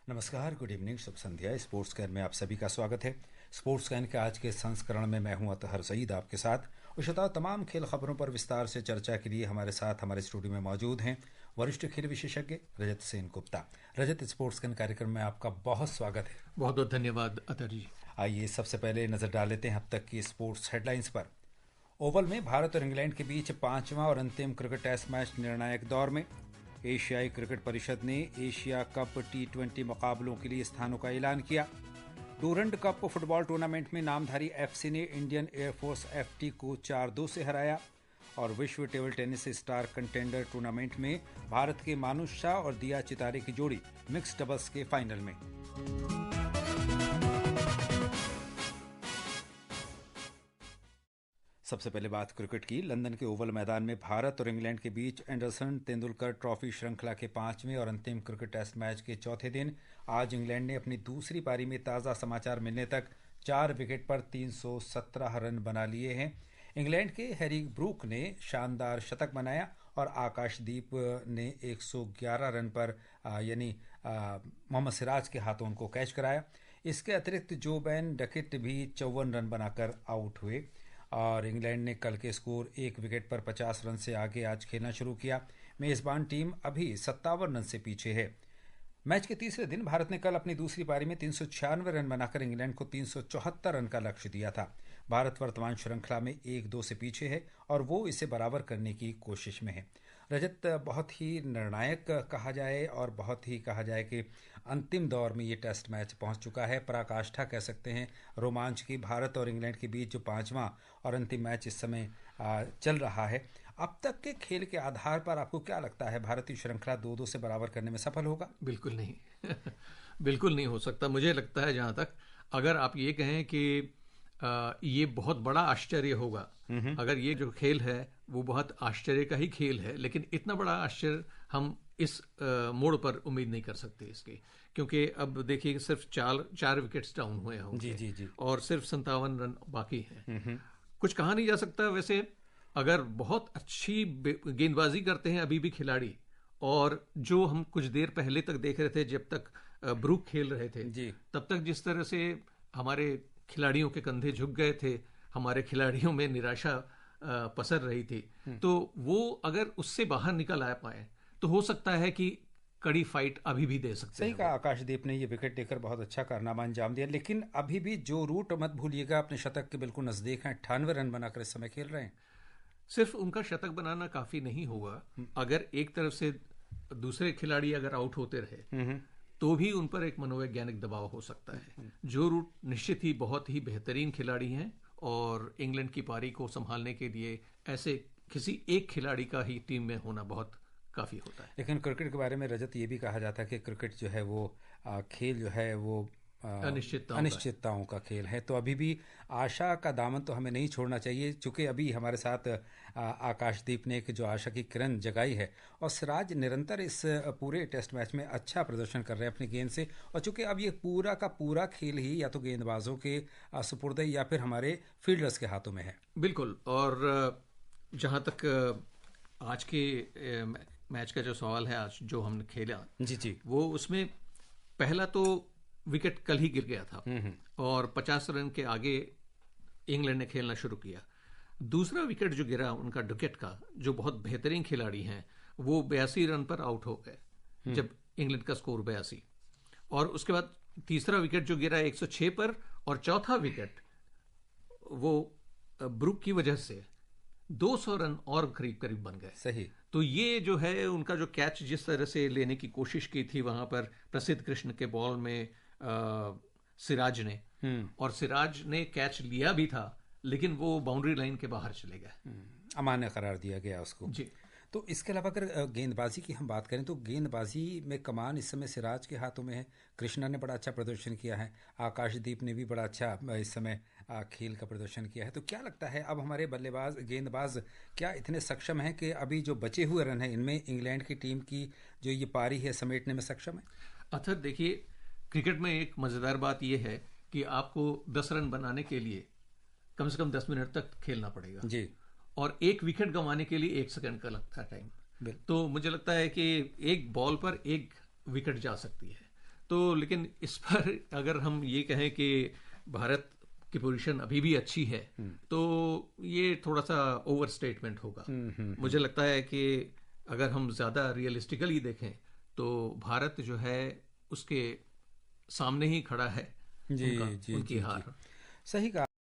नमस्कार, good evening, Shubh Sandhya. Sports can में आप सभी का स्वागत है। स्पोर्ट्स कैन के आज के संस्करण में मैं हूं अतहर सईद आपके साथ। और श्रोताओं, तमाम खेल खबरों पर विस्तार से चर्चा के लिए हमारे साथ हमारे स्टूडियो में मौजूद हैं वरिष्ठ खेल विशेषज्ञ रजत सेन गुप्ता। रजत, स्पोर्ट्स कैन कार्यक्रम में आपका बहुत स्वागत है। बहुत बहुत धन्यवाद अतहर जी। आइए सबसे पहले नजर डाल लेते हैं अब तक की स्पोर्ट्स हेडलाइंस पर। ओवल में भारत और इंग्लैंड के बीच 5वां और अंतिम क्रिकेट टेस्ट मैच निर्णायक दौर में। एशियाई क्रिकेट परिषद ने एशिया कप T20 मुकाबलों के लिए स्थानों का ऐलान किया। डूरंड कप फुटबॉल टूर्नामेंट में नामधारी एफसी ने इंडियन एयरफोर्स FT को 4-2 से हराया। और विश्व table tennis star contender tournament में भारत के मानुष शाह और दिया चितारे की जोड़ी मिक्स डबल्स के फाइनल में। सबसे पहले बात क्रिकेट की। लंदन के ओवल मैदान में भारत और इंग्लैंड के बीच एंडरसन तेंदुलकर ट्रॉफी श्रृंखला के 5वें और अंतिम क्रिकेट टेस्ट मैच के चौथे दिन आज इंग्लैंड ने अपनी दूसरी पारी में ताज़ा समाचार मिलने तक 4 विकेट पर 317 रन बना लिए हैं। इंग्लैंड के हैरी ब्रूक ने शानदार शतक बनाया और आकाशदीप ने 111 रन पर यानी मोहम्मद सिराज के हाथों उनको कैच कराया। इसके अतिरिक्त जो बेन डकेट भी 54 रन बनाकर आउट हुए। और इंग्लैंड ने कल के स्कोर 1 विकेट पर 50 रन से आगे आज खेलना शुरू किया। मेज़बान टीम अभी 57 रन से पीछे है। मैच के तीसरे दिन भारत ने कल अपनी दूसरी पारी में 396 रन बनाकर इंग्लैंड को 374 रन का लक्ष्य दिया था। भारत वर्तमान श्रृंखला में 1-2 से पीछे है और वो इसे बराबर करने की कोशिश में है। रजत, बहुत ही निर्णायक कहा जाए और बहुत ही कहा जाए कि अंतिम दौर में ये टेस्ट मैच पहुंच चुका है। पराकाष्ठा कह सकते हैं रोमांच की। भारत और इंग्लैंड के बीच जो 5वां और अंतिम मैच इस समय चल रहा है, अब तक के खेल के आधार पर आपको क्या लगता है, भारतीय श्रृंखला 2-2 से बराबर करने में सफल होगा? बिल्कुल नहीं बिल्कुल नहीं हो सकता। मुझे लगता है जहाँ तक अगर आप ये कहें कि ये बहुत बड़ा आश्चर्य होगा, अगर ये जो खेल है वो बहुत आश्चर्य का ही खेल है, लेकिन इतना बड़ा आश्चर्य हम इस मोड़ पर उम्मीद नहीं कर सकते इसके, क्योंकि अब देखिए सिर्फ चार विकेट्स डाउन हुए होंगे जी। और सिर्फ 57 रन बाकी हैं। कुछ कहा नहीं जा सकता। वैसे अगर बहुत अच्छी गेंदबाजी करते हैं अभी भी खिलाड़ी, और जो हम कुछ देर पहले तक देख रहे थे जब तक ब्रूक खेल रहे थे जी, तब तक जिस तरह से हमारे खिलाड़ियों के कंधे झुक गए थे, हमारे खिलाड़ियों में निराशा पसर रही थी, तो वो अगर उससे बाहर निकल आ पाए तो हो सकता है कि कड़ी फाइट अभी भी दे सकते हैं। सही कहा, आकाशदीप ने ये विकेट लेकर बहुत अच्छा कारनामा अंजाम दिया। लेकिन अभी भी जो रूट मत भूलिएगा, अपने शतक के बिल्कुल नजदीक हैं। 98 रन बनाकर इस समय खेल रहे हैं। सिर्फ उनका शतक बनाना काफी नहीं होगा। अगर एक तरफ से दूसरे खिलाड़ी अगर आउट होते रहे तो भी उन पर एक मनोवैज्ञानिक दबाव हो सकता है। जो रूट निश्चित ही बहुत ही बेहतरीन खिलाड़ी हैं और इंग्लैंड की पारी को संभालने के लिए ऐसे किसी एक खिलाड़ी का ही टीम में होना बहुत काफी होता है। लेकिन क्रिकेट के बारे में रजत ये भी कहा जाता है कि क्रिकेट जो है वो खेल जो है वो अनिश्चितताओं का खेल है। तो अभी भी आशा का दामन तो हमें नहीं छोड़ना चाहिए, चूंकि अभी हमारे साथ आकाशदीप ने एक जो आशा की किरण जगाई है। और सिराज निरंतर इस पूरे टेस्ट मैच में अच्छा प्रदर्शन कर रहे हैं अपनी गेंद से। और चूंकि अब ये पूरा का पूरा खेल ही या तो गेंदबाजों के सुपुर्द है या फिर हमारे फील्डर्स के हाथों में है। बिल्कुल। और जहाँ तक आज के मैच का जो सवाल है, आज जो हमने खेला जी, वो उसमें पहला तो विकेट कल ही गिर गया था और 50 रन के आगे इंग्लैंड ने खेलना शुरू किया। दूसरा विकेट जो गिरा उनका डकेट का, जो बहुत बेहतरीन खिलाड़ी हैं, वो 82 रन पर आउट हो गए जब इंग्लैंड का स्कोर 82। और उसके बाद तीसरा विकेट जो गिरा 106 पर, और चौथा विकेट वो ब्रूक की वजह से 200 रन और करीब करीब बन गए। सही। तो ये जो है उनका जो कैच जिस तरह से लेने की कोशिश की थी वहां पर प्रसिद्ध कृष्ण के बॉल में सिराज ने, और सिराज ने कैच लिया भी था, लेकिन वो बाउंड्री लाइन के बाहर चले गए। अमान्य करार दिया गया उसको जी। तो इसके अलावा अगर गेंदबाजी की हम बात करें तो गेंदबाजी में कमान इस समय सिराज के हाथों में है। कृष्णा ने बड़ा अच्छा प्रदर्शन किया है, आकाशदीप ने भी बड़ा अच्छा इस समय खेल का प्रदर्शन किया है। तो क्या लगता है अब हमारे बल्लेबाज गेंदबाज क्या इतने सक्षम हैं कि अभी जो बचे हुए रन हैं इनमें इंग्लैंड की टीम की जो ये पारी है समेटने में सक्षम है? अच्छा, देखिए क्रिकेट में एक मज़ेदार बात यह है कि आपको 10 रन बनाने के लिए कम से कम 10 मिनट तक खेलना पड़ेगा जी, और एक विकेट गंवाने के लिए 1 सेकंड का लगता है टाइम। तो मुझे लगता है कि एक बॉल पर एक विकेट जा सकती है। तो लेकिन इस पर अगर हम ये कहें कि भारत की पोजीशन अभी भी अच्छी है तो ये थोड़ा सा ओवर स्टेटमेंट होगा। मुझे लगता है कि अगर हम ज़्यादा रियलिस्टिकली देखें तो भारत जो है उसके सामने ही खड़ा है जी उनका जी उनकी जी हार। जी, सही कहा